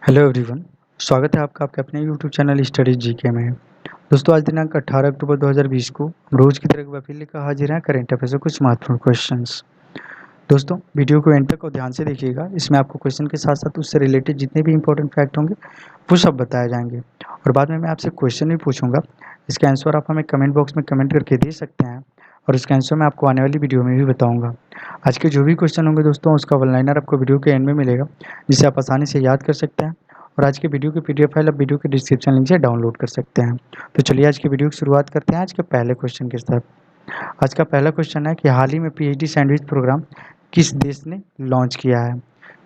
Hello everyone. स्वागत है आपका आपके अपने यूट्यूब चैनल स्टडीज जीके में। दोस्तों, आज दिनांक 18 अक्टूबर 2020 को हम रोज की तरह एक बार फिर लेकर हाजिर हैं करंट अफेयर से कुछ महत्वपूर्ण क्वेश्चंस। दोस्तों, वीडियो को एंड तक और ध्यान से देखिएगा। इसमें आपको क्वेश्चन के साथ साथ उससे रिलेटेड जितने भी इंपॉर्टेंट फैक्ट होंगे वो सब बताए जाएंगे और बाद में मैं आपसे क्वेश्चन भी पूछूंगा। इसका आंसर आप हमें कमेंट बॉक्स में कमेंट करके दे सकते हैं और इसका आंसर मैं आपको आने वाली वीडियो में भी बताऊंगा। आज के जो भी क्वेश्चन होंगे दोस्तों, उसका वन लाइनर आपको वीडियो के एंड में मिलेगा, जिसे आप आसानी से याद कर सकते हैं और आज के वीडियो की पीडीएफ फाइल आप वीडियो के डिस्क्रिप्शन लिंक से डाउनलोड कर सकते हैं। तो चलिए आज की वीडियो की शुरुआत करते हैं आज के पहले क्वेश्चन के साथ। आज का पहला क्वेश्चन है कि हाल ही में पीएचडी सैंडविच प्रोग्राम किस देश ने लॉन्च किया है।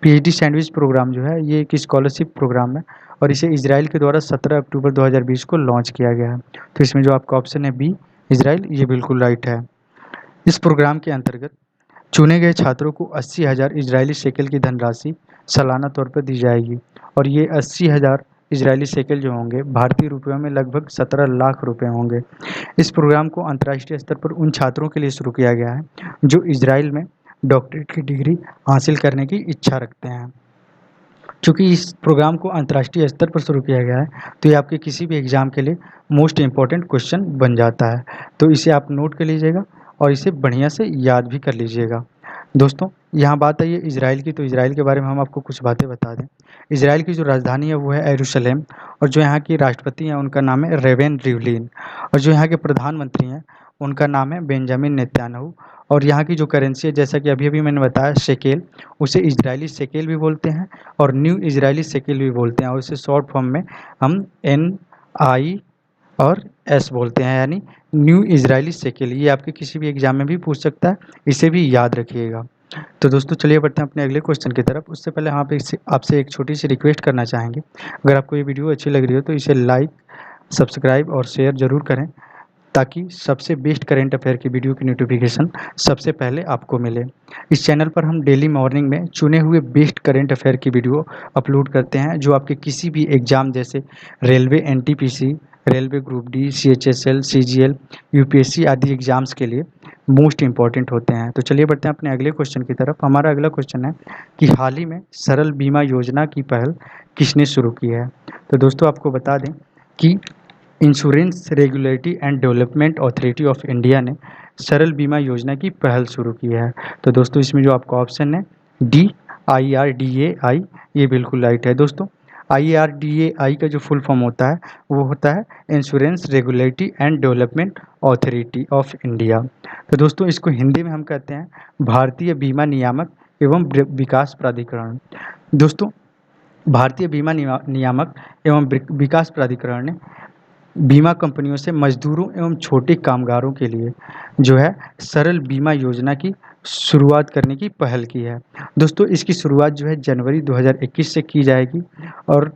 पीएचडी सैंडविच प्रोग्राम जो है ये एक स्कॉलरशिप प्रोग्राम है और इसे इजराइल के द्वारा 17 अक्टूबर 2020 को लॉन्च किया गया है। तो इसमें जो आपका ऑप्शन है बी, इजराइल, ये बिल्कुल राइट है। इस प्रोग्राम के अंतर्गत चुने गए छात्रों को 80,000 इजरायली शेकेल की धनराशि सालाना तौर पर दी जाएगी और ये 80,000 इजरायली शेकेल जो होंगे भारतीय रुपयों में लगभग 17 लाख रुपए होंगे। इस प्रोग्राम को अंतर्राष्ट्रीय स्तर पर उन छात्रों के लिए शुरू किया गया है जो इजराइल में डॉक्टरेट की डिग्री हासिल करने की इच्छा रखते हैं। चूँकि इस प्रोग्राम को अंतर्राष्ट्रीय स्तर पर शुरू किया गया है तो ये आपके किसी भी एग्ज़ाम के लिए मोस्ट इम्पॉर्टेंट क्वेश्चन बन जाता है। तो इसे आप नोट कर लीजिएगा और इसे बढ़िया से याद भी कर लीजिएगा। दोस्तों, यहाँ बात आई है इजराइल की, तो इजराइल के बारे में हम आपको कुछ बातें बता दें। इजराइल की जो राजधानी है वो है यरूशलेम और जो यहाँ की राष्ट्रपति हैं उनका नाम है रेवेन रिवलिन और जो यहाँ के प्रधानमंत्री हैं उनका नाम है बेंजामिन नेतन्याहू। और यहाँ की जो करेंसी है, जैसा कि अभी अभी मैंने बताया, शेकेल, उसे इजरायली शेकेल भी बोलते हैं और न्यू इजरायली शेकेल भी बोलते हैं और इसे शॉर्ट फॉर्म में हम NI और S बोलते हैं, यानी न्यू इजरायली शेकेल। ये आपके किसी भी एग्जाम में भी पूछ सकता है, इसे भी याद रखिएगा। तो दोस्तों, चलिए बढ़ते हैं अपने अगले क्वेश्चन की तरफ। उससे पहले यहाँ पे आपसे एक छोटी सी रिक्वेस्ट करना चाहेंगे। अगर आपको ये वीडियो अच्छी लग रही हो तो इसे लाइक, सब्सक्राइब और शेयर ज़रूर करें ताकि सबसे बेस्ट करंट अफेयर की वीडियो की नोटिफिकेशन सबसे पहले आपको मिले। इस चैनल पर हम डेली मॉर्निंग में चुने हुए बेस्ट करंट अफेयर की वीडियो अपलोड करते हैं जो आपके किसी भी एग्जाम जैसे railway NTPC, railway group D, CHSL, CGL, UPSC आदि एग्जाम्स के लिए मोस्ट इम्पॉर्टेंट होते हैं। तो चलिए बढ़ते हैं अपने अगले क्वेश्चन की तरफ। हमारा अगला क्वेश्चन है कि हाल ही में सरल बीमा योजना की पहल किसने शुरू की है। तो दोस्तों, आपको बता दें कि insurance regulatory and development authority of India ने सरल बीमा योजना की पहल शुरू की है। तो दोस्तों, इसमें जो आपका ऑप्शन है D, IRDAI, ये बिल्कुल राइट है। दोस्तों, IRDAI का जो फुल फॉर्म होता है वो होता है insurance regulatory and development authority of India. तो दोस्तों, इसको हिंदी में हम कहते हैं भारतीय बीमा नियामक एवं विकास प्राधिकरण। दोस्तों, भारतीय बीमा नियामक एवं विकास प्राधिकरण ने बीमा कंपनियों से मजदूरों एवं छोटे कामगारों के लिए जो है सरल बीमा योजना की शुरुआत करने की पहल की है। दोस्तों, इसकी शुरुआत जो है जनवरी 2021 से की जाएगी और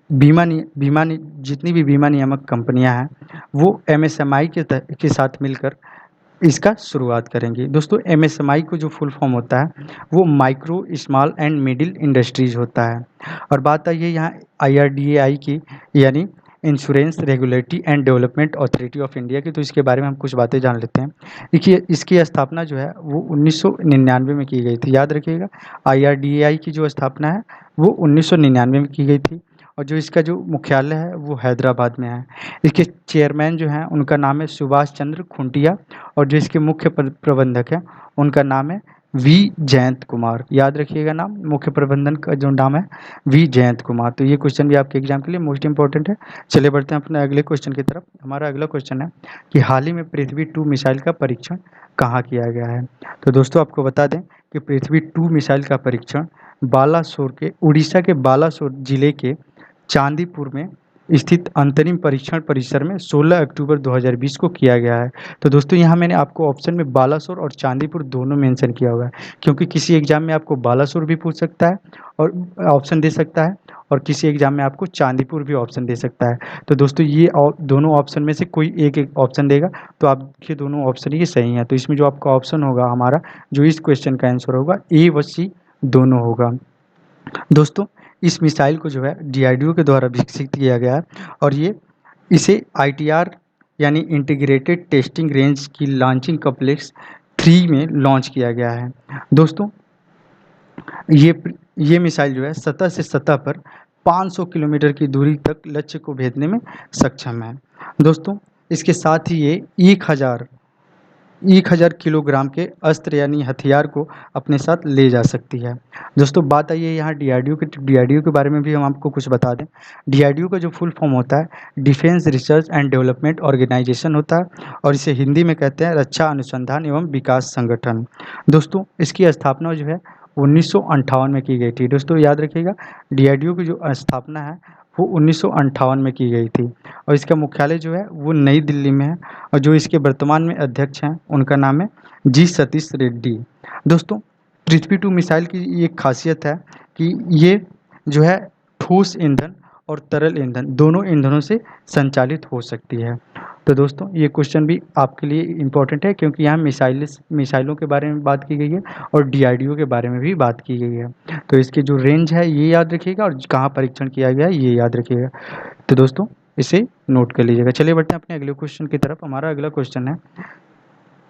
जितनी भी बीमा नियामक कंपनियां हैं वो MSMI के साथ मिलकर इसका शुरुआत करेंगे। दोस्तों, MSMI को जो फुल फॉर्म होता है वो micro, small and middle industries होता है। और बात आई है यहाँ IRDAI की, यानी insurance regulatory and development authority of India की। तो इसके बारे में हम कुछ बातें जान लेते हैं। देखिए, इसकी स्थापना जो है वो 1999 में की गई थी। याद रखिएगा, IRDAI की जो स्थापना है वो 1999 में की गई थी और जो इसका जो मुख्यालय है वो हैदराबाद में है। इसके चेयरमैन जो हैं उनका नाम है सुभाष चंद्र खुंटिया और जो इसके मुख्य प्रबंधक हैं उनका नाम है V जयंत कुमार। याद रखिएगा नाम, मुख्य प्रबंधन का जो नाम है V जयंत कुमार। तो ये क्वेश्चन भी आपके एग्जाम के लिए मोस्ट इंपॉर्टेंट है। चलिए बढ़ते हैं अपने अगले क्वेश्चन की तरफ। हमारा अगला क्वेश्चन है कि हाल ही में पृथ्वी-2 मिसाइल का परीक्षण कहाँ किया गया है। तो दोस्तों, आपको बता दें कि पृथ्वी-2 मिसाइल का परीक्षण बालासोर के, उड़ीसा के बालासोर जिले के चांदीपुर में स्थित अंतरिम परीक्षण परिसर में 16 अक्टूबर 2020 को किया गया है। तो दोस्तों, यहाँ मैंने आपको ऑप्शन में बालासोर और चांदीपुर दोनों मेंशन किया हुआ है क्योंकि किसी एग्जाम में आपको बालासोर भी पूछ सकता है और ऑप्शन दे सकता है और किसी एग्जाम में आपको चांदीपुर भी ऑप्शन दे सकता है। तो दोस्तों, ये दोनों ऑप्शन में से कोई एक ऑप्शन देगा तो आपके दोनों ऑप्शन ये सही हैं। तो इसमें जो आपका ऑप्शन होगा हमारा, जो इस क्वेश्चन का आंसर होगा, A व C दोनों होगा। दोस्तों, इस मिसाइल को जो है DRDO के द्वारा विकसित किया गया है और इसे ITR यानी इंटीग्रेटेड टेस्टिंग रेंज की लॉन्चिंग कॉम्प्लेक्स 3 में लॉन्च किया गया है। दोस्तों, ये मिसाइल जो है सतह से सतह पर 500 किलोमीटर की दूरी तक लक्ष्य को भेजने में सक्षम है। दोस्तों इसके साथ ही ये 1000 किलोग्राम के अस्त्र यानी हथियार को अपने साथ ले जा सकती है। दोस्तों बात आई है यहाँ डीआरडीओ के, डीआरडीओ के बारे में भी हम आपको कुछ बता दें। डीआरडीओ का जो फुल फॉर्म होता है defence research and development organisation होता है, और इसे हिंदी में कहते हैं रक्षा अनुसंधान एवं विकास संगठन। दोस्तों इसकी स्थापना जो है 1958 में की गई थी। दोस्तों याद रखिएगा डीआरडीओ की जो स्थापना है वो 1958 में की गई थी, और इसका मुख्यालय जो है वो नई दिल्ली में है, और जो इसके वर्तमान में अध्यक्ष हैं उनका नाम है जी सतीश रेड्डी। दोस्तों पृथ्वी टू मिसाइल की एक खासियत है कि ये जो है ठोस ईंधन और तरल ईंधन दोनों ईंधनों से संचालित हो सकती है। तो दोस्तों ये क्वेश्चन भी आपके लिए इम्पोर्टेंट है, क्योंकि यहाँ मिसाइलों के बारे में बात की गई है और डीआरडीओ के बारे में भी बात की गई है। तो इसकी जो रेंज है ये याद रखिएगा, और कहाँ परीक्षण किया गया है ये याद रखिएगा। तो दोस्तों इसे नोट कर लीजिएगा। चलिए बढ़ते हैं अपने अगले क्वेश्चन की तरफ। हमारा अगला क्वेश्चन है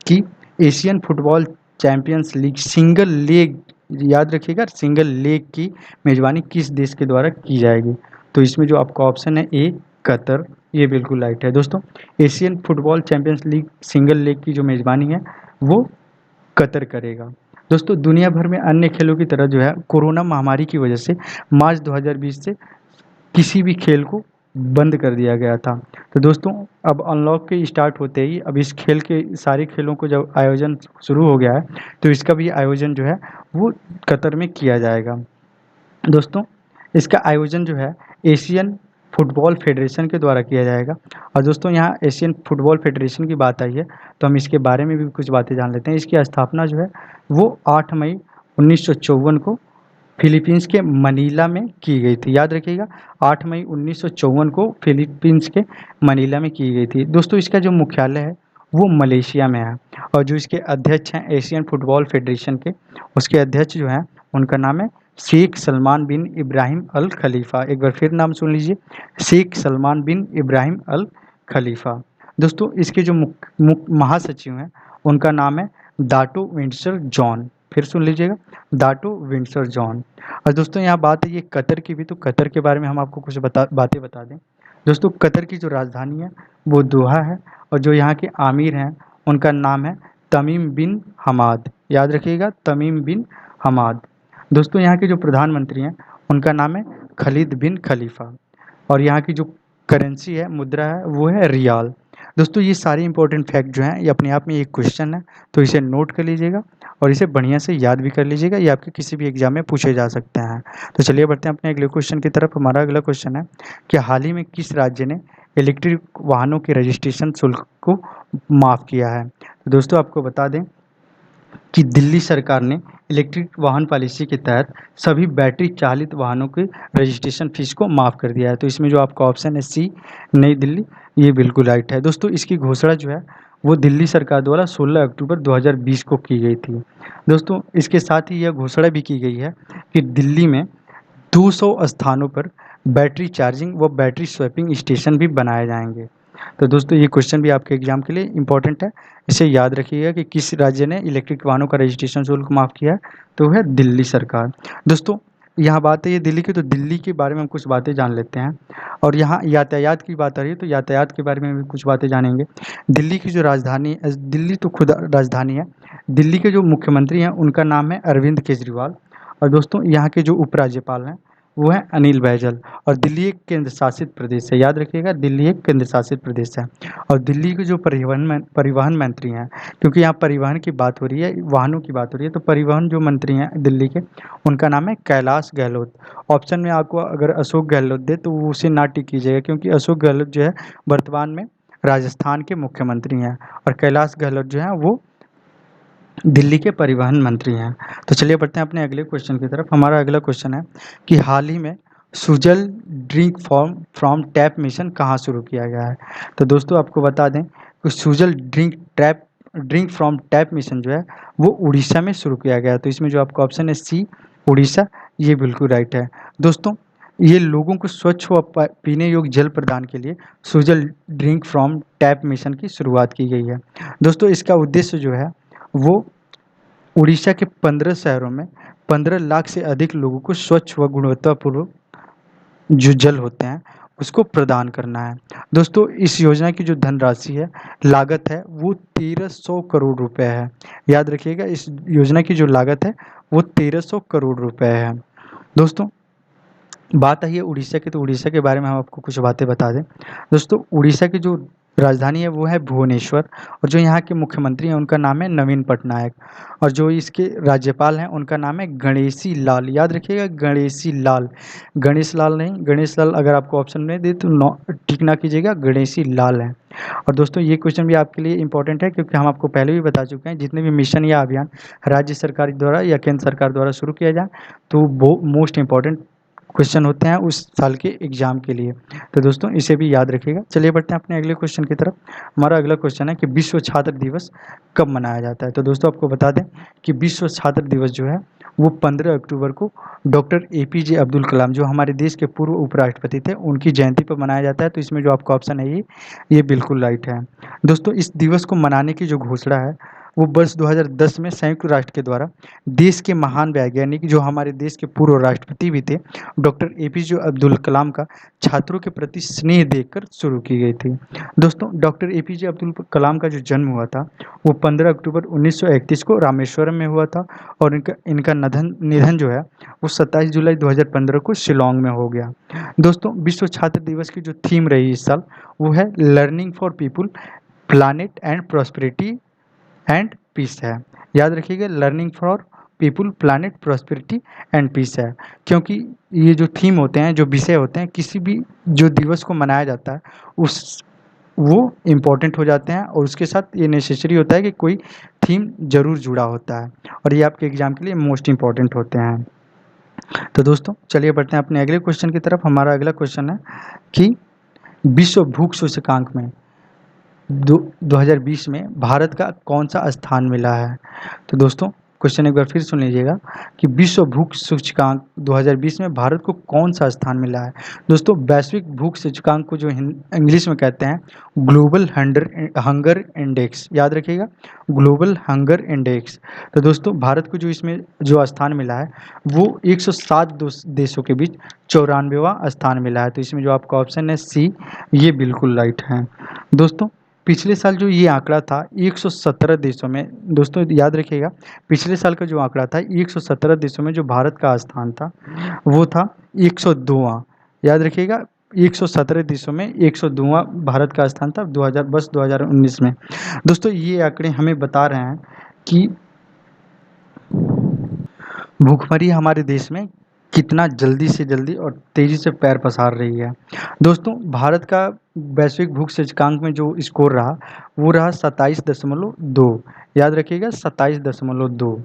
कि Asian football champions league single leg, याद रखिएगा सिंगल लेग की मेजबानी किस देश के द्वारा की जाएगी। तो इसमें जो आपका ऑप्शन है ए कतर, ये बिल्कुल राइट है। दोस्तों Asian football champions league single leg की जो मेजबानी है वो कतर करेगा। दोस्तों दुनिया भर में अन्य खेलों की तरह जो है कोरोना महामारी की वजह से मार्च 2020 से किसी भी खेल को बंद कर दिया गया था। तो दोस्तों अब अनलॉक के स्टार्ट होते ही अब इस खेल के सारे खेलों को जब आयोजन शुरू हो गया है तो इसका भी आयोजन जो है वो कतर में किया जाएगा। दोस्तों इसका आयोजन जो है एशियन फुटबॉल फेडरेशन के द्वारा किया जाएगा। और दोस्तों यहाँ एशियन फुटबॉल फेडरेशन की बात आई है तो हम इसके बारे में भी कुछ बातें जान लेते हैं। इसकी स्थापना जो है वो 8 मई 1954 को फिलीपींस के मनीला में की गई थी। याद रखिएगा 8 मई 1954 को फिलीपींस के मनीला में की गई थी। दोस्तों इसका जो मुख्यालय है वो मलेशिया में है, और जो इसके अध्यक्ष हैं एशियन फुटबॉल फेडरेशन के, उसके अध्यक्ष जो हैं उनका नाम है शेख सलमान बिन इब्राहिम अल खलीफा। एक बार फिर नाम सुन लीजिए, शेख सलमान बिन इब्राहिम अल खलीफा। दोस्तों इसके जो महासचिव हैं उनका नाम है दाटो विंडसर जॉन। फिर सुन लीजिएगा दाटो विंडसर जॉन। और दोस्तों यहाँ बात है ये कतर की भी, तो कतर के बारे में हम आपको कुछ बातें बता दें। दोस्तों कतर की जो राजधानी है वो दोहा है, और जो यहाँ के आमिर हैं उनका नाम है तमीम बिन हमाद। याद रखिएगा तमीम बिन हमाद। दोस्तों यहाँ के जो प्रधानमंत्री हैं उनका नाम है खालिद बिन खलीफा, और यहाँ की जो करेंसी है मुद्रा है वो है रियाल। दोस्तों ये सारे इंपॉर्टेंट फैक्ट जो हैं ये अपने आप में एक क्वेश्चन है, तो इसे नोट कर लीजिएगा और इसे बढ़िया से याद भी कर लीजिएगा, ये आपके किसी भी एग्जाम में पूछे जा सकते हैं। तो चलिए बढ़ते हैं अपने अगले क्वेश्चन की तरफ। हमारा अगला क्वेश्चन है कि हाल ही में किस राज्य ने इलेक्ट्रिक वाहनों के रजिस्ट्रेशन शुल्क को माफ़ किया है। तो दोस्तों आपको बता दें कि दिल्ली सरकार ने इलेक्ट्रिक वाहन पॉलिसी के तहत सभी बैटरी चालित वाहनों के रजिस्ट्रेशन फीस को माफ़ कर दिया है। तो इसमें जो आपका ऑप्शन है सी नई दिल्ली, ये बिल्कुल राइट है। दोस्तों इसकी घोषणा जो है वो दिल्ली सरकार द्वारा 16 अक्टूबर 2020 को की गई थी। दोस्तों इसके साथ ही यह घोषणा भी की गई है कि दिल्ली में 200 स्थानों पर बैटरी चार्जिंग व बैटरी स्वैपिंग स्टेशन भी बनाए जाएंगे। तो दोस्तों ये क्वेश्चन भी आपके एग्जाम के लिए इम्पोर्टेंट है, इसे याद रखिएगा कि किस राज्य ने इलेक्ट्रिक वाहनों का रजिस्ट्रेशन शुल्क माफ़ किया है, तो है दिल्ली सरकार। दोस्तों यहाँ बात है ये दिल्ली की, तो दिल्ली के बारे में हम कुछ बातें जान लेते हैं। और यहाँ यातायात की बात आ रही है तो यातायात के बारे में भी कुछ बातें जानेंगे। दिल्ली की जो राजधानी, दिल्ली तो खुद राजधानी है, दिल्ली के जो मुख्यमंत्री हैं उनका नाम है अरविंद केजरीवाल। और दोस्तों यहाँ के जो उपराज्यपाल हैं वो है अनिल बैजल। और दिल्ली एक केंद्र शासित प्रदेश है। याद रखिएगा दिल्ली एक केंद्र शासित प्रदेश है। और दिल्ली के जो परिवहन मंत्री हैं, क्योंकि यहाँ परिवहन की बात हो रही है, वाहनों की बात हो रही है, तो परिवहन जो मंत्री हैं दिल्ली के उनका नाम है कैलाश गहलोत। ऑप्शन में आपको अगर अशोक गहलोत दे तो वो उसे ना टिक कीजिएगा, क्योंकि अशोक गहलोत जो है वर्तमान में राजस्थान के मुख्यमंत्री हैं, और कैलाश गहलोत जो है वो दिल्ली के परिवहन मंत्री हैं। तो चलिए बढ़ते हैं अपने अगले क्वेश्चन की तरफ। हमारा अगला क्वेश्चन है कि हाल ही में Sujal drink from tap mission कहाँ शुरू किया गया है। तो दोस्तों आपको बता दें कि Sujal drink from tap mission जो है वो उड़ीसा में शुरू किया गया है। तो इसमें जो आपका ऑप्शन है सी उड़ीसा, ये बिल्कुल राइट है। दोस्तों ये लोगों को स्वच्छ व पीने योग्य जल प्रदान के लिए Sujal drink from tap mission की शुरुआत की गई है। दोस्तों इसका उद्देश्य जो है वो उड़ीसा के 15 शहरों में 15 लाख से अधिक लोगों को स्वच्छ व गुणवत्तापूर्ण जो जल होते हैं उसको प्रदान करना है। दोस्तों इस योजना की जो धनराशि है, लागत है, वो 1300 करोड़ रुपए है। याद रखिएगा, इस योजना की जो लागत है वो 1300 करोड़ रुपए है। दोस्तों बात आई है उड़ीसा की, तो उड़ीसा के बारे में हम आपको कुछ बातें बता दें। दोस्तों उड़ीसा की जो राजधानी है वो है भुवनेश्वर, और जो यहाँ के मुख्यमंत्री हैं उनका नाम है नवीन पटनायक, और जो इसके राज्यपाल हैं उनका नाम है गणेशी लाल। याद रखिएगा, गणेशी लाल, गणेश लाल नहीं, गणेश लाल अगर आपको ऑप्शन में दे तो टिक ना कीजिएगा, गणेशी लाल है। और दोस्तों ये क्वेश्चन भी आपके लिए इंपॉर्टेंट है, क्योंकि हम आपको पहले भी बता चुके हैं जितने भी मिशन या अभियान राज्य सरकार द्वारा या केंद्र सरकार द्वारा शुरू किया जाए तो वो मोस्ट इंपॉर्टेंट क्वेश्चन होते हैं उस साल के एग्जाम के लिए। तो दोस्तों इसे भी याद रखिएगा। चलिए बढ़ते हैं अपने अगले क्वेश्चन की तरफ। हमारा अगला क्वेश्चन है कि विश्व छात्र दिवस कब मनाया जाता है। तो दोस्तों आपको बता दें कि विश्व छात्र दिवस जो है वो 15 अक्टूबर को डॉक्टर APJ अब्दुल कलाम, जो हमारे देश के पूर्व उपराष्ट्रपति थे, उनकी जयंती पर मनाया जाता है। तो इसमें जो आपका ऑप्शन है ये बिल्कुल राइट है। दोस्तों इस दिवस को मनाने की जो घोषणा है वो वर्ष 2010 में संयुक्त राष्ट्र के द्वारा देश के महान वैज्ञानिक, जो हमारे देश के पूर्व राष्ट्रपति भी थे, डॉक्टर APJ अब्दुल कलाम का छात्रों के प्रति स्नेह देखकर शुरू की गई थी। दोस्तों डॉक्टर APJ अब्दुल कलाम का जो जन्म हुआ था वो 15 अक्टूबर 1931 को रामेश्वरम में हुआ था, और इनका इनका निधन जो है वो 27 जुलाई 2015 को शिलोंग में हो गया। दोस्तों विश्व छात्र दिवस की जो थीम रही इस साल वो है learning for people, planet and prosperity and peace है। याद रखिएगा, learning for people, planet, prosperity and peace है, क्योंकि ये जो थीम होते हैं, जो विषय होते हैं, किसी भी जो दिवस को मनाया जाता है उस वो इम्पोर्टेंट हो जाते हैं, और उसके साथ ये नेसेसरी होता है कि कोई थीम जरूर जुड़ा होता है, और ये आपके एग्जाम के लिए मोस्ट इम्पॉर्टेंट होते हैं। तो दोस्तों चलिए बढ़ते हैं अपने अगले क्वेश्चन की तरफ। हमारा अगला क्वेश्चन है कि विश्व भूख सूचकांक में 2020 में भारत का कौन सा स्थान मिला है। तो दोस्तों क्वेश्चन एक बार फिर सुन लीजिएगा कि विश्व भूख सूचकांक 2020 में भारत को कौन सा स्थान मिला है। दोस्तों वैश्विक भूख सूचकांक को जो इंग्लिश में कहते हैं ग्लोबल हंगर इंडेक्स, याद रखिएगा, ग्लोबल हंगर इंडेक्स। तो दोस्तों भारत को जो इसमें जो स्थान मिला है वो 107 देशों के बीच 94वां स्थान मिला है। तो इसमें जो आपका ऑप्शन है C, ये बिल्कुल राइट है। दोस्तों पिछले साल जो ये आंकड़ा था 117 देशों में, दोस्तों याद रखिएगा, पिछले साल का जो आंकड़ा था 117 देशों में जो भारत का स्थान था वो था 102वां। याद रखिएगा, 117 देशों में 102वां भारत का स्थान था 2019 में। दोस्तों ये आंकड़े हमें बता रहे हैं कि भूखमरी हमारे देश में कितना जल्दी से जल्दी और तेज़ी से पैर पसार रही है। दोस्तों भारत का वैश्विक भूख सूचकांक में जो स्कोर रहा वो रहा 27.2। याद रखिएगा, 27.2।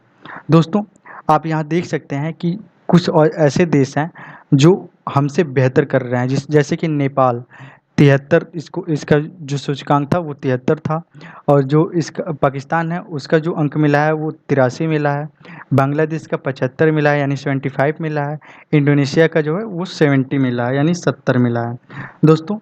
दोस्तों आप यहाँ देख सकते हैं कि कुछ और ऐसे देश हैं जो हमसे बेहतर कर रहे हैं, जैसे कि नेपाल 73, इसका जो सूचकांक था वो 73 था, और जो इसका पाकिस्तान है उसका जो अंक मिला है वो 83 मिला है, बांग्लादेश का 75 मिला है यानी 75 मिला है, इंडोनेशिया का जो है वो 70 मिला है यानी 70 मिला है। दोस्तों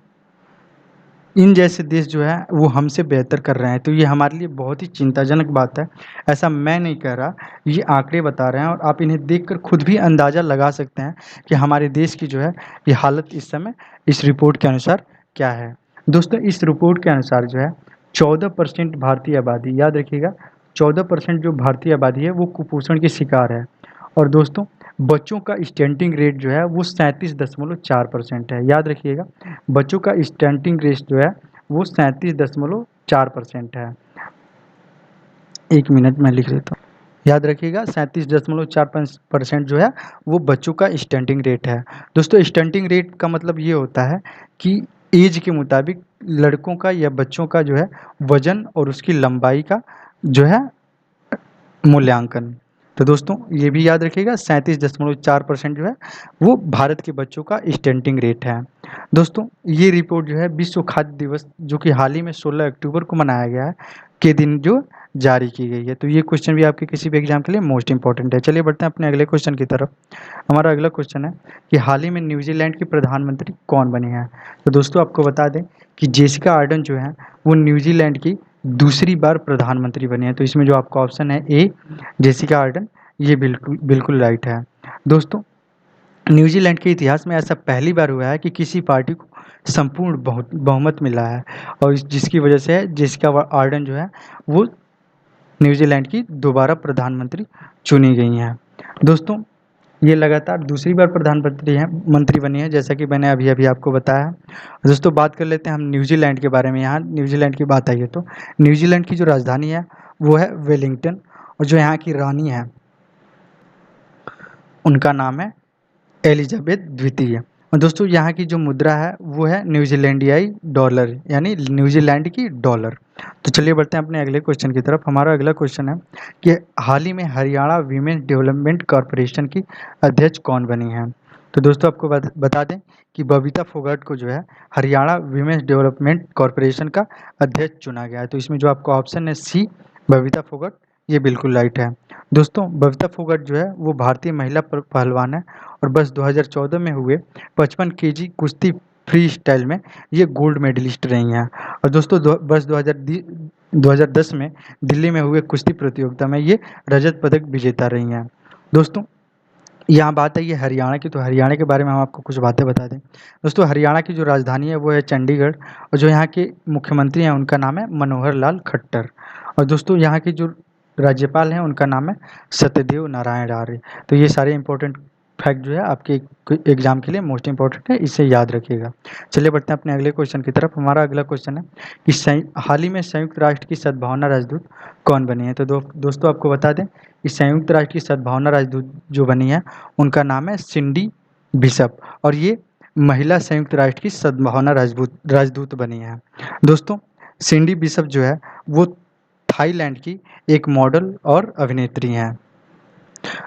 इन जैसे देश जो है वो हमसे बेहतर कर रहे हैं, तो ये हमारे लिए बहुत ही चिंताजनक बात है। ऐसा मैं नहीं कह रहा, ये आंकड़े बता रहे हैं, और आप इन्हें देखकर खुद भी अंदाज़ा लगा सकते हैं कि हमारे देश की जो है ये हालत इस समय इस रिपोर्ट के अनुसार क्या है। दोस्तों इस रिपोर्ट के अनुसार जो है 14% भारतीय आबादी, याद रखिएगा 14% जो भारतीय आबादी है वो कुपोषण के शिकार है। और दोस्तों बच्चों का स्टंटिंग रेट जो है वो 37.4% है। याद रखिएगा, बच्चों का स्टंटिंग रेट जो है वो 37.4% है। एक मिनट में लिख देता हूँ। याद रखिएगा 37.4% जो है वो बच्चों का स्टंटिंग रेट है। दोस्तों स्टंटिंग रेट का मतलब ये होता है कि एज के मुताबिक लड़कों का या बच्चों का जो है वजन और उसकी लंबाई का जो है मूल्यांकन। तो दोस्तों ये भी याद रखिएगा 37.4% जो है वो भारत के बच्चों का स्टंटिंग रेट है। दोस्तों ये रिपोर्ट जो है विश्व खाद्य दिवस जो कि हाल ही में 16 अक्टूबर को मनाया गया है के दिन जो जारी की गई है। तो ये क्वेश्चन भी आपके किसी भी एग्जाम के लिए मोस्ट इंपॉर्टेंट है। चलिए बढ़ते हैं अपने अगले क्वेश्चन की तरफ। हमारा अगला क्वेश्चन है कि हाल ही में न्यूजीलैंड की प्रधानमंत्री कौन बनी है। तो दोस्तों आपको बता दें कि जेसिका आर्डन जो है वो न्यूजीलैंड की दूसरी बार प्रधानमंत्री बनी है। तो इसमें जो आपका ऑप्शन है A, जेसिका आर्डन, ये बिल्कुल बिल्कुल राइट है। दोस्तों न्यूजीलैंड के इतिहास में ऐसा पहली बार हुआ है कि किसी पार्टी को संपूर्ण बहुमत मिला है और जिसकी वजह से जिसका आर्डन जो है वो न्यूजीलैंड की दोबारा प्रधानमंत्री चुनी गई हैं। दोस्तों, ये लगातार दूसरी बार मंत्री बनी है, जैसा कि मैंने अभी अभी आपको बताया। दोस्तों, बात कर लेते हैं हम न्यूजीलैंड के बारे में। यहाँ न्यूजीलैंड की बात आई है तो न्यूजीलैंड की जो राजधानी है वो है वेलिंगटन, और जो यहाँ की रानी है उनका नाम है एलिजाबेथ द्वितीय। और दोस्तों, यहाँ की जो मुद्रा है वो है न्यूजीलैंडियाई डॉलर, यानी न्यूजीलैंड की डॉलर। तो चलिए बढ़ते हैं अपने अगले क्वेश्चन की तरफ। हमारा अगला क्वेश्चन है कि हाल ही में हरियाणा वीमेन डेवलपमेंट कॉरपोरेशन की अध्यक्ष कौन बनी है। तो दोस्तों, आपको बता दें कि बबीता फोगाट को जो है हरियाणा वीमेन डेवलपमेंट कॉरपोरेशन का अध्यक्ष चुना गया है। तो इसमें जो आपका ऑप्शन है सी, बबीता फोगाट, ये बिल्कुल राइट है। दोस्तों, बबीता फोगाट जो है वो भारतीय महिला पहलवान है और बस 2014 में हुए 55 केजी कुश्ती फ्री स्टाइल में ये गोल्ड मेडलिस्ट रही हैं। और दोस्तों, 2010 में दिल्ली में हुए कुश्ती प्रतियोगिता में ये रजत पदक विजेता रही हैं। दोस्तों, यहाँ बात है ये हरियाणा की, तो हरियाणा के बारे में हम आपको कुछ बातें बता दें। दोस्तों, हरियाणा की जो राजधानी है वो है चंडीगढ़, और जो यहाँ के मुख्यमंत्री हैं उनका नाम है मनोहर लाल खट्टर। और दोस्तों, यहाँ के जो राज्यपाल हैं उनका नाम है सत्यदेव नारायण आर्य। तो ये सारे इंपॉर्टेंट फैक्ट जो है आपके एग्जाम के लिए मोस्ट इंपॉर्टेंट है, इसे याद रखिएगा। चलिए बढ़ते हैं अपने अगले क्वेश्चन की तरफ। हमारा अगला क्वेश्चन है कि हाल ही में संयुक्त राष्ट्र की सद्भावना राजदूत कौन बनी है। तो दोस्तों, आपको बता दें कि संयुक्त राष्ट्र की सद्भावना राजदूत जो बनी है उनका नाम है सिंडी बिशप, और ये महिला संयुक्त राष्ट्र की सद्भावना राजदूत बनी है। दोस्तों, सिंडी बिशप जो है वो थाईलैंड की एक मॉडल और अभिनेत्री हैं।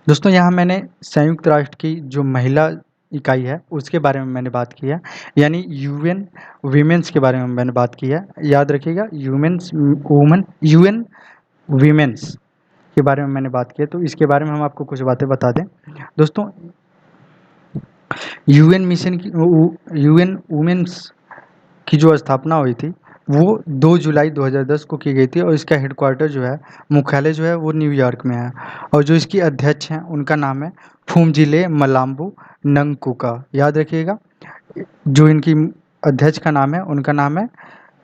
दोस्तों, यहाँ मैंने संयुक्त राष्ट्र की जो महिला इकाई है उसके बारे में मैंने बात की है, यानी यूएन वीमेंस के बारे में मैंने बात की है। याद रखिएगा, यूएन वीमेंस के बारे में मैंने बात की है। तो इसके बारे में हम आपको कुछ बातें बता दें। दोस्तों, यूएन वुमेन्स की जो स्थापना हुई थी वो 2 जुलाई 2010 को की गई थी, और इसका हेडक्वार्टर जो है, मुख्यालय जो है वो न्यूयॉर्क में है। और जो इसकी अध्यक्ष हैं उनका नाम है फुमजिले मलाम्बू नंगकुका। याद रखिएगा, जो इनकी अध्यक्ष का नाम है उनका नाम है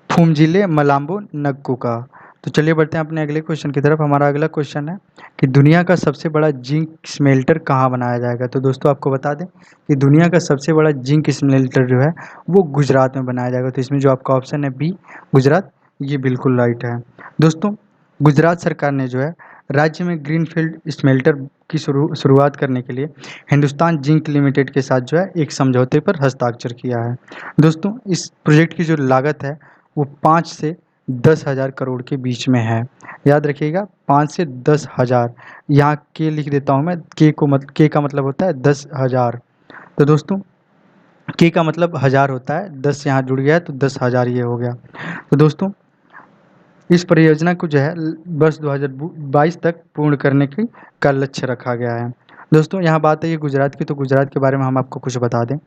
फुमजिले मलाम्बू नंगकुका। तो चलिए बढ़ते हैं अपने अगले क्वेश्चन की तरफ। हमारा अगला क्वेश्चन है कि दुनिया का सबसे बड़ा जिंक स्मेल्टर कहाँ बनाया जाएगा। तो दोस्तों, आपको बता दें कि दुनिया का सबसे बड़ा जिंक स्मेल्टर जो है वो गुजरात में बनाया जाएगा। तो इसमें जो आपका ऑप्शन है बी, गुजरात, ये बिल्कुल राइट है। दोस्तों, गुजरात सरकार ने जो है राज्य में ग्रीनफील्ड स्मेल्टर की शुरुआत करने के लिए हिंदुस्तान जिंक लिमिटेड के साथ जो है एक समझौते पर हस्ताक्षर किया है। दोस्तों, इस प्रोजेक्ट की जो लागत है वो 5 से 10,000 करोड़ के बीच में है। याद रखिएगा, 5 से 10,000। यहाँ के लिख देता हूँ मैं, के का मतलब होता है 10,000। तो दोस्तों, के का मतलब 1000 होता है, 10 यहाँ जुड़ गया है तो 10,000 ये हो गया। तो दोस्तों, इस परियोजना को जो है वर्ष 2022 तक पूर्ण करने का लक्ष्य रखा गया है। दोस्तों, यहाँ बात है ये गुजरात की, तो गुजरात के बारे में हम आपको कुछ बता दें।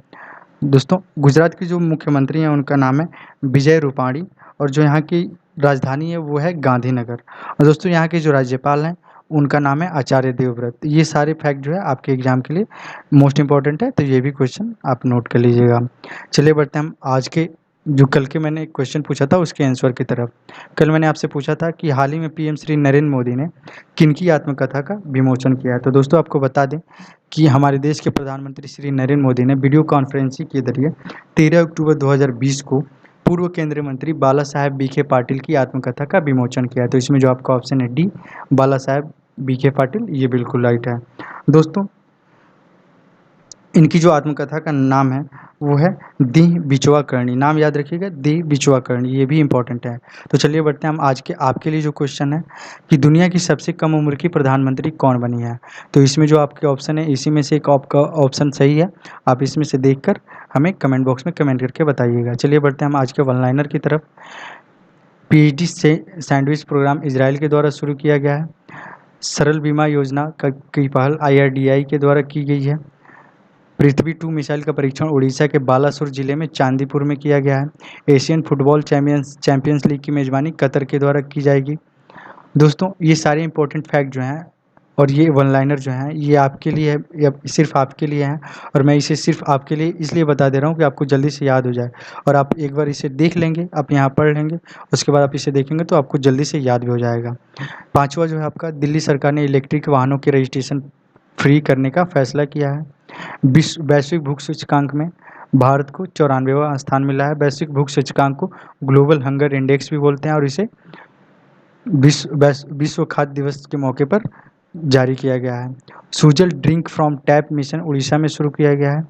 दोस्तों, गुजरात की जो मुख्यमंत्री हैं उनका नाम है विजय रूपाणी, और जो यहाँ की राजधानी है वो है गांधीनगर। और दोस्तों, यहाँ के जो राज्यपाल हैं उनका नाम है आचार्य देवव्रत। ये सारे फैक्ट जो है आपके एग्जाम के लिए मोस्ट इंपॉर्टेंट है, तो ये भी क्वेश्चन आप नोट कर लीजिएगा। चलिए बढ़ते हैं हम आज के जो कल के मैंने एक क्वेश्चन पूछा था उसके आंसर की तरफ। कल मैंने आपसे पूछा था कि हाल ही में पीएम श्री नरेंद्र मोदी ने किनकी आत्मकथा का विमोचन किया है। तो दोस्तों, आपको बता दें कि हमारे देश के प्रधानमंत्री श्री नरेंद्र मोदी ने वीडियो कॉन्फ्रेंसिंग के जरिए 13 अक्टूबर 2020 को पूर्व केंद्रीय मंत्री बाला साहेब बीखे पाटिल की आत्मकथा का विमोचन किया है। तो इसमें जो आपका ऑप्शन है डी, बाला साहेब बीखे पाटिल, ये बिल्कुल राइट है। दोस्तों, इनकी जो आत्मकथा का नाम है वो है दी बिचवा करनी। नाम याद रखिएगा, दी बिचवा करनी, ये भी इंपॉर्टेंट है। तो चलिए बढ़ते हैं हम आज के आपके लिए जो क्वेश्चन है कि दुनिया की सबसे कम उम्र की प्रधानमंत्री कौन बनी है। तो इसमें जो आपके ऑप्शन है इसी में से एक आपका ऑप्शन सही है, आप इसमें से देखकर हमें कमेंट बॉक्स में कमेंट करके बताइएगा। चलिए बढ़ते हैं हम आज के वन लाइनर की तरफ। पीएचडी सैंडविच प्रोग्राम इजराइल के द्वारा शुरू किया गया है। सरल बीमा योजना की पहल IRDAI के द्वारा की गई है। पृथ्वी 2 मिसाइल का परीक्षण उड़ीसा के बालासुर जिले में चांदीपुर में किया गया है। एशियन फुटबॉल चैंपियंस लीग की मेज़बानी कतर के द्वारा की जाएगी। दोस्तों, ये सारे इंपॉर्टेंट फैक्ट जो हैं और ये वन लाइनर जो हैं ये आपके लिए है, ये सिर्फ आपके लिए हैं, और मैं इसे सिर्फ आपके लिए इसलिए बता दे रहा हूँ कि आपको जल्दी से याद हो जाए। और आप एक बार इसे देख लेंगे, आप यहाँ पढ़ लेंगे, उसके बाद आप इसे देखेंगे तो आपको जल्दी से याद भी हो जाएगा। पाँचवा जो है आपका, दिल्ली सरकार ने इलेक्ट्रिक वाहनों के रजिस्ट्रेशन फ्री करने का फैसला किया है। विश्व वैश्विक भूख सूचकांक में भारत को 94वां स्थान मिला है। वैश्विक भूख सूचकांक को ग्लोबल हंगर इंडेक्स भी बोलते हैं, और इसे विश्व खाद्य दिवस के मौके पर जारी किया गया है। Sujal drink from tap mission Orissa में शुरू किया गया है।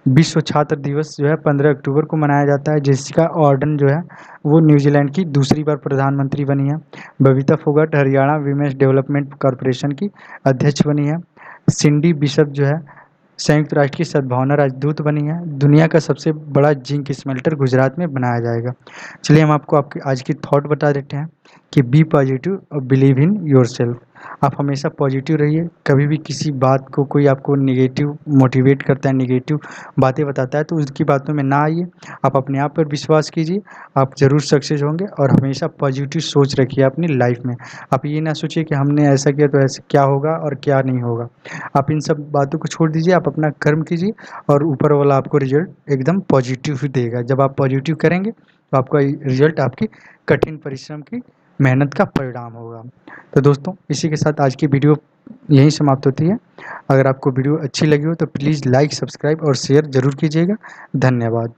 विश्व छात्र दिवस जो है 15 अक्टूबर को मनाया जाता है। जेसिका ऑर्डन जो है वो न्यूजीलैंड की दूसरी बार प्रधानमंत्री बनी है। Babita Phogat Haryana women's development corporation की अध्यक्ष बनी है। सिंडी बिशप जो है संयुक्त राष्ट्र की सद्भावना राजदूत बनी है। दुनिया का सबसे बड़ा जिंक स्मेल्टर गुजरात में बनाया जाएगा। चलिए हम आपको आपके आज की थॉट बता देते हैं कि बी पॉजिटिव और बिलीव इन योरसेल्फ। आप हमेशा पॉजिटिव रहिए। कभी भी किसी बात को कोई आपको नेगेटिव मोटिवेट करता है, नेगेटिव बातें बताता है, तो उसकी बातों में ना आइए। आप अपने आप पर विश्वास कीजिए, आप ज़रूर सक्सेस होंगे। और हमेशा पॉजिटिव सोच रखिए अपनी लाइफ में। आप ये ना सोचिए कि हमने ऐसा किया तो ऐसे क्या होगा और क्या नहीं होगा। आप इन सब बातों को छोड़ दीजिए, आप अपना कर्म कीजिए, और ऊपर वाला आपको रिजल्ट एकदम पॉजिटिव ही देगा। जब आप पॉजिटिव करेंगे तो आपका रिजल्ट आपकी कठिन परिश्रम की मेहनत का परिणाम होगा। तो दोस्तों, इसी के साथ आज की वीडियो यहीं समाप्त होती है। अगर आपको वीडियो अच्छी लगी हो तो प्लीज़ लाइक, सब्सक्राइब और शेयर ज़रूर कीजिएगा। धन्यवाद।